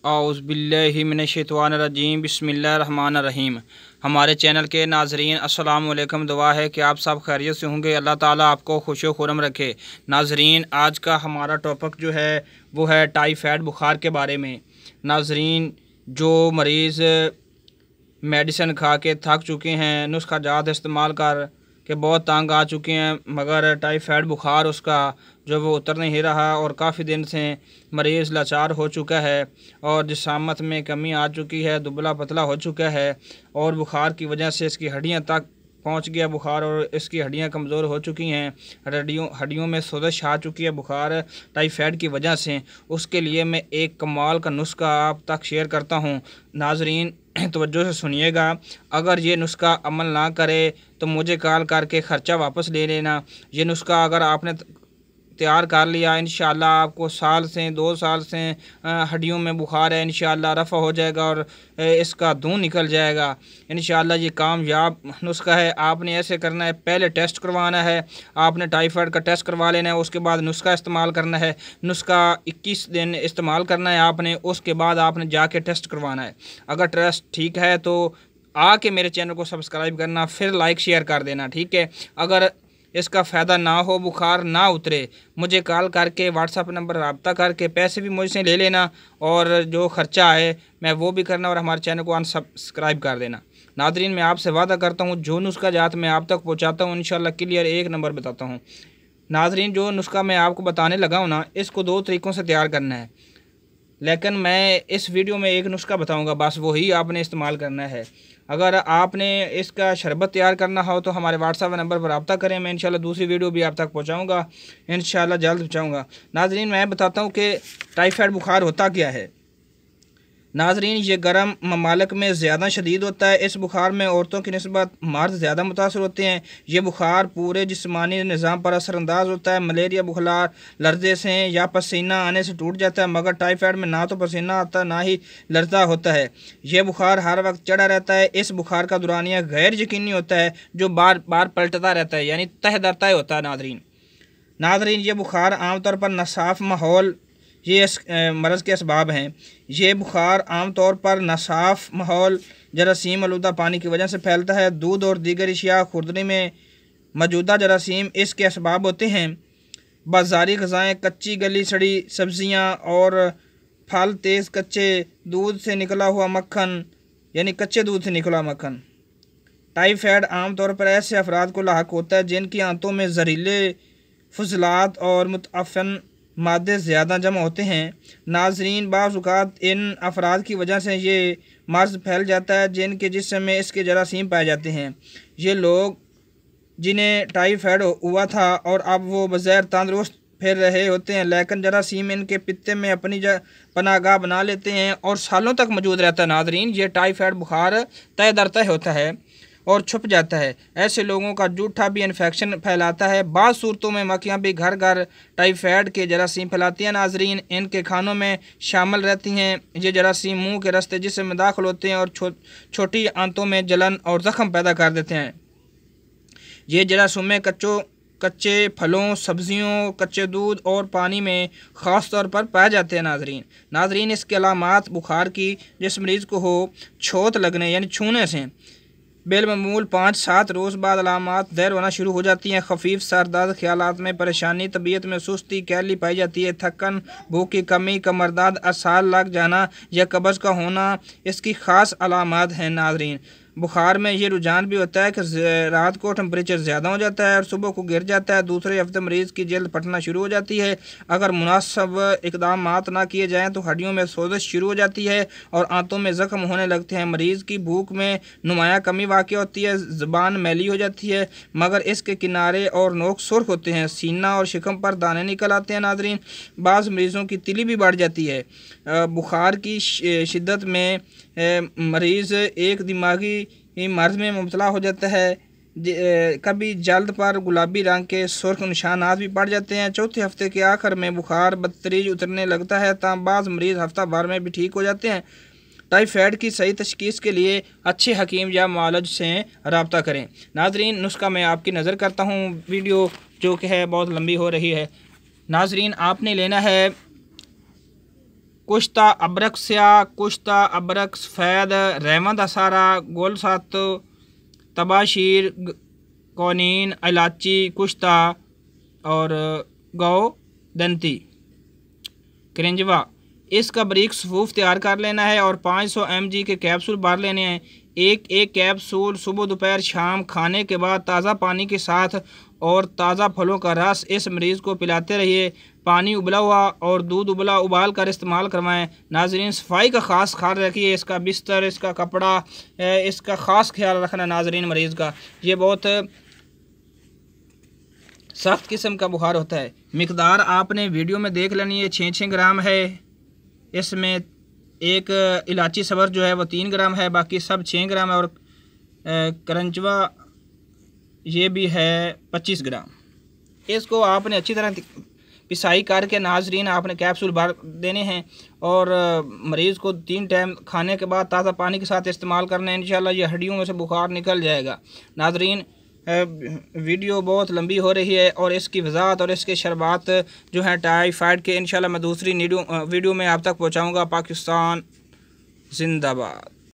औज़ुबिल्लाहि मिनश्शैतानिर्रजीम बिस्मिल्लाहिर्रहमानिर्रहीम। हमारे चैनल के नाज़रीन अस्सलाम वालेकुम। दुआ है कि आप सब खैरियत से होंगे। अल्लाह ताला आपको खुश व खुरम रखे। नाज़रीन, आज का हमारा टॉपिक जो है वो है टाइफाइड बुखार के बारे में। नाज़रीन, जो मरीज़ मेडिसिन खा के थक चुके हैं, नुस्खा जात इस्तेमाल कर के बहुत तंग आ चुके हैं, मगर टाइफाइड बुखार उसका जो वो उतर नहीं रहा और काफ़ी दिन से मरीज़ लाचार हो चुका है और जिस्मात में कमी आ चुकी है, दुबला पतला हो चुका है और बुखार की वजह से इसकी हड्डियां तक पहुंच गया बुखार और इसकी हड्डियां कमज़ोर हो चुकी हैं। हड्डियों में सोजिश आ चुकी है बुखार टाइफाइड की वजह से। उसके लिए मैं एक कमाल का नुस्खा आप तक शेयर करता हूं। नाज़रीन, तवज्जो से सुनिएगा। अगर ये नुस्खा अमल ना करे तो मुझे कॉल करके ख़र्चा वापस ले लेना। ये नुस्खा अगर आपने तैयार कर लिया, इंशाअल्लाह आपको साल से 2 साल से हड्डियों में बुखार है इंशाअल्लाह रफ़ा हो जाएगा और इसका धुआं निकल जाएगा। इंशाअल्लाह ये कामयाब नुस्खा है। आपने ऐसे करना है, पहले टेस्ट करवाना है, आपने टाइफाइड का टेस्ट करवा लेना है, उसके बाद नुस्खा इस्तेमाल करना है। नुस्खा 21 दिन इस्तेमाल करना है आपने, उसके बाद आपने जाके टेस्ट करवाना है। अगर टेस्ट ठीक है तो आके मेरे चैनल को सब्सक्राइब करना, फिर लाइक शेयर कर देना, ठीक है। अगर इसका फ़ायदा ना हो, बुखार ना उतरे, मुझे कॉल करके व्हाट्सअप नंबर रब्ता करके पैसे भी मुझसे ले लेना और जो ख़र्चा है मैं वो भी करना और हमारे चैनल को अनसब्सक्राइब कर देना। नादरीन, मैं आपसे वादा करता हूँ जो नुस्खा जात मैं आप तक पहुँचाता हूँ इंशाअल्लाह क्लियर 1 नंबर बताता हूँ। नादरीन, जो नुस्खा मैं आपको बताने लगा हूँ ना, इसको 2 तरीक़ों से तैयार करना है, लेकिन मैं इस वीडियो में एक नुस्खा बताऊंगा, बस वही आपने इस्तेमाल करना है। अगर आपने इसका शरबत तैयार करना हो तो हमारे व्हाट्सएप नंबर पर रब्ता करें, मैं इंशाल्लाह दूसरी वीडियो भी आप तक पहुंचाऊंगा, इंशाल्लाह जल्द पहुंचाऊंगा। नाजरीन, मैं बताता हूं कि टाइफाइड बुखार होता क्या है। नाजरीन, ये गर्म ममालिक में ज़्यादा शदीद होता है। इस बुखार में औरतों की निस्बत मर्द ज़्यादा मुतासर होते हैं। ये बुखार पूरे जिस्मानी निज़ाम पर असरअंदाज होता है। मलेरिया बुखार लर्जे से या पसीना आने से टूट जाता है, मगर टाइफाइड में ना तो पसीना आता ना ही लर्जा होता है। यह बुखार हर वक्त चढ़ा रहता है। इस बुखार का दुरानिया गैर यकीनी होता है, जो बार बार पलटता रहता है, यानी तह दर तह होता है। नादरीन, ये बुखार आमतौर पर नासाफ माहौल ये इस मरज़ के असबाब हैं। ये बुखार आमतौर पर नासाफ माहौल, जरासीम आलूदा पानी की वजह से फैलता है। दूध और दीगर अशिया खुर्दनी में मौजूदा जरासीम इसके असबाब होते हैं। बाज़ारी ग़िज़ाएँ, कच्ची गली सड़ी सब्ज़ियाँ और फल, तेज़ कच्चे दूध से निकला हुआ मक्खन, यानी कच्चे दूध से निकला मक्खन। टाइफाइड आमतौर पर ऐसे अफराद को लाहक होता है जिनकी आंतों में जहरीले फजलात और मुतअफ़्फ़न मादे ज़्यादा जमा होते हैं। नाजरीन, बाज़ औक़ात इन अफराद की वजह से ये मर्ज़ फैल जाता है जिनके जिस्म में इसके जरासीम पाए जाते हैं। ये लोग जिन्हें टाइफाइड हुआ था और अब वो बग़ैर तंदुरुस्त फिर रहे होते हैं, लेकिन जरासीम इनके पित्ते में अपनी पनाहगाह बना लेते हैं और सालों तक मौजूद रहता है। नाजरीन, ये टाइफाइड बुखार तय दर तय होता है और छुप जाता है। ऐसे लोगों का जूठा भी इन्फेक्शन फैलाता है। बाज़ सूरतों में मक्खियाँ भी घर घर टाइफाइड के जरासीम फैलाती हैं। नाजरीन, इनके खानों में शामिल रहती हैं। ये जरासीम मुंह के रास्ते जिस्म में दाखिल होते हैं और छोटी आंतों में जलन और ज़ख्म पैदा कर देते हैं। ये जरासीम कच्चे फलों, सब्जियों, कच्चे दूध और पानी में ख़ास तौर पर पाए जाते हैं। नाजरीन, इसके अलामात बुखार की जिस मरीज़ को हो, छोत लगने यानी छूने से बेलमामूल 5-7 रोज़ बाद अलामात ज़ाहिर होना शुरू हो जाती हैं। खफीफ सर दर्द, ख़यालात में परेशानी, तबीयत में सुस्ती, कैली पाई जाती है। थकन, भूख की कमी, कमर दर्द, असाल लग जाना या कब्ज़ का होना इसकी ख़ास अलामात हैं। नाज़रीन, बुखार में ये रुझान भी होता है कि रात को टेम्परेचर ज़्यादा हो जाता है और सुबह को गिर जाता है। दूसरे हफ्ते मरीज़ की जल्द फटना शुरू हो जाती है। अगर मुनासिब इक़दाम ना किए जाएँ तो हड्डियों में सोजिश शुरू हो जाती है और आंतों में ज़ख्म होने लगते हैं। मरीज़ की भूख में नुमाया कमी वाक़ होती है। ज़ुबान मैली हो जाती है, मगर इसके किनारे और नोक सुर्ख होते हैं। सीना और शिकम पर दाने निकल आते हैं। नाज़रीन, बाज़ मरीज़ों की तिली भी बढ़ जाती है। बुखार की शिद्दत में मरीज़ एक दिमागी मर्ज़ में मुब्तला हो जाता है। कभी जल्द पर गुलाबी रंग के सुर्ख निशानात भी पड़ जाते हैं। चौथे हफ्ते के आखिर में बुखार बदतरीज उतरने लगता है, तब बाज़ मरीज़ हफ्ता भर में भी ठीक हो जाते हैं। टाइफाइड की सही तशख़ीस के लिए अच्छे हकीम या मुआलिज से रब्ता करें। नाजरीन, नुस्खा मैं आपकी नज़र करता हूँ, वीडियो जो कि है बहुत लंबी हो रही है। नाजरीन, आपने लेना है कुश्ता अबरक स्याह, कुश्ता अबरक सफ़ेद, रहमत असारा, गोल सात, तबाशीर, कौनीन, इलाची, कुश्ता और गौ दंती, करंजवा। इसका बारीक सफूफ तैयार कर लेना है और 500 mg के कैप्सूल भर लेने हैं। एक कैप्सूल सुबह दोपहर शाम खाने के बाद ताज़ा पानी के साथ और ताज़ा फलों का रस इस मरीज़ को पिलाते रहिए। पानी उबला हुआ और दूध उबाल कर इस्तेमाल करवाएं। नाजरीन, सफाई का ख़ास ख्याल रखिए। इसका बिस्तर, इसका कपड़ा, इसका ख़ास ख्याल रखना नाजरीन। मरीज़ का ये बहुत सख्त किस्म का बुखार होता है। मिकदार आपने वीडियो में देख लेनी है। 6 ग्राम है। इसमें एक इलाची सबर जो है वो 3 ग्राम है, बाकी सब 6 ग्राम है। और करंचवा ये भी है 25 ग्राम। इसको आपने अच्छी तरह पिसाई करके नाजरीन आपने कैप्सूल भर देने हैं और मरीज़ को 3 टाइम खाने के बाद ताज़ा पानी के साथ इस्तेमाल करना है। इंशाल्लाह ये हड्डियों में से बुखार निकल जाएगा। नाजरीन, वीडियो बहुत लंबी हो रही है और इसकी वजाहत और इसके शरबात जो हैं टाइफाइड के इंशाल्लाह मैं दूसरी वीडियो में आप तक पहुंचाऊंगा। पाकिस्तान जिंदाबाद।